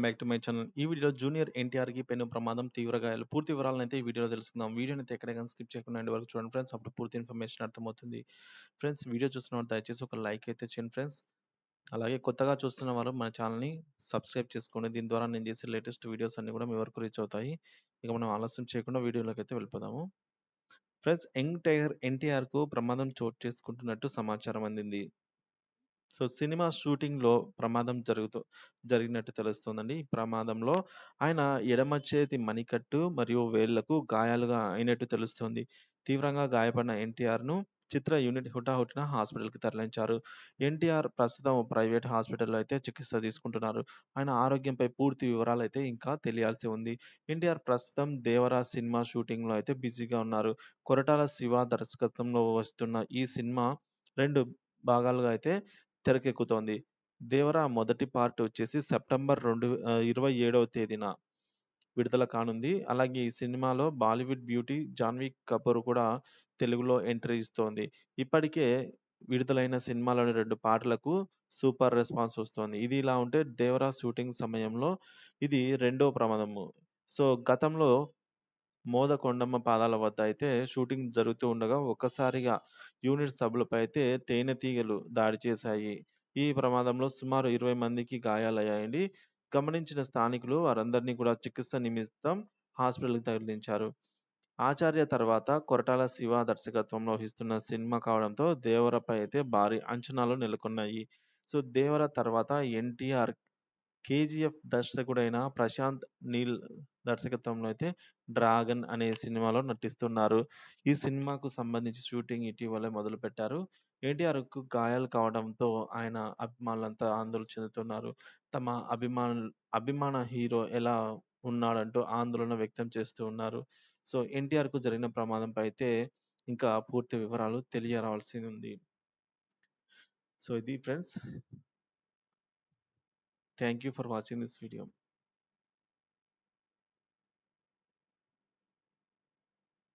Back to my channel. ఈ వీడియోలో junior ఎన్టీఆర్‌కి పెను ప్రమాదం, తీవ్ర గాయాలు. పూర్తి వివరాలనైతే ఈ వీడియోలో తెలుసుకుందాం. వీడియోనైతే ఎక్కడ గాని స్కిప్ చేయకుండా ఎండ్ వరకు చూడండి ఫ్రెండ్స్. అప్పుడు పూర్తి ఇన్ఫర్మేషన్ అర్థమవుతుంది. ఫ్రెండ్స్, వీడియో చూస్తున్నవారు దయచేసి ఒక లైక్ అయితే చేయండి ఫ్రెండ్స్. అలాగే కొత్తగా చూస్తున్న వారు మన ఛానల్‌ని సబ్స్క్రైబ్ చేసుకోండి. దీని ద్వారా నేను చేసే లేటెస్ట్ వీడియోస్ అన్నీ కూడా మీ వరకు రీచ్ అవుతాయి. ఇక మనం ఆలస్యం చేయకుండా వీడియోలోకైతే వెళ్ళిపోదాము. ఫ్రెండ్స్, యంగ్ టైగర్ ఎన్టీఆర్‌కు ప్రమాదం చోటు చేసుకుంటున్నట్టు సమాచారం అందింది. సో, సినిమా షూటింగ్‌లో ప్రమాదం జరిగినట్టు తెలుస్తోందండి. ఈ ప్రమాదంలో ఆయన ఎడమ చేతి మణికట్టు మరియు వేళ్లకు గాయాలుగా అయినట్టు తెలుస్తోంది. తీవ్రంగా గాయపడిన ఎన్టీఆర్‌ను చిత్ర యూనిట్ హుటాహుటిన హాస్పిటల్‌కి తరలించారు. ఎన్టీఆర్ ప్రస్తుతం ప్రైవేట్ హాస్పిటల్‌లో అయితే చికిత్స తీసుకుంటున్నారు. ఆయన ఆరోగ్యంపై పూర్తి వివరాలైతే ఇంకా తెలియాల్సి ఉంది. ఎన్టీఆర్ ప్రస్తుతం 'దేవరా' సినిమా షూటింగ్‌లో అయితే బిజీగా ఉన్నారు. కొరటాల శివ దర్శకత్వంలో వస్తున్న ఈ సినిమా 2 భాగాలుగా అయితే తెరకెక్కుతోంది. 'దేవర' మొదటి పార్ట్ వచ్చేసి సెప్టెంబర్ 27వ తేదీన విడుదల కానుంది. అలాగే ఈ సినిమాలో బాలీవుడ్ బ్యూటీ జాన్వీ కపూర్ కూడా తెలుగులో ఎంట్రీ ఇస్తోంది. ఇప్పటికే విడుదలైన సినిమాలోని 2 పాటలకు సూపర్ రెస్పాన్స్ వస్తోంది. ఇది ఇలా ఉంటే 'దేవర' షూటింగ్ సమయంలో ఇది రెండో ప్రమాదము. సో, గతంలో మోదకొండమ్మ పాదాల వద్ద అయితే షూటింగ్ జరుగుతూ ఉండగా ఒక్కసారిగా యూనిట్ సభ్యులపై అయితే తేనెటీగలు దాడి చేశాయి. ఈ ప్రమాదంలో సుమారు 20 మందికి గాయాలయ్యాయండి. గమనించిన స్థానికులు వారందరినీ కూడా చికిత్స నిమిత్తం హాస్పిటల్‌కి తరలించారు. 'ఆచార్య' తర్వాత కొరటాల శివ దర్శకత్వంలో వహిస్తున్న సినిమా కావడంతో 'దేవర'పై అయితే భారీ అంచనాలు నెలకొన్నాయి. సో, 'దేవర' తర్వాత ఎన్టీఆర్ 'కేజీఎఫ్' దర్శకుడైన ప్రశాంత్ నీల్ దర్శకత్వంలో అయితే 'డ్రాగన్' అనే సినిమాలో నటిస్తున్నారు. ఈ సినిమాకు సంబంధించి షూటింగ్ ఇటీవలే మొదలుపెట్టారు. ఎన్టీఆర్‌కు గాయాలు కావడంతో ఆయన అభిమానులంతా ఆందోళన చెందుతున్నారు. తమ అభిమాన హీరో ఎలా ఉన్నాడంటూ ఆందోళన వ్యక్తం చేస్తూ ఉన్నారు. సో, ఎన్టీఆర్‌కు జరిగిన ప్రమాదంపై అయితే ఇంకా పూర్తి వివరాలు తెలియరావాల్సి ఉంది. సో, ఇది friends. Thank you for watching this video.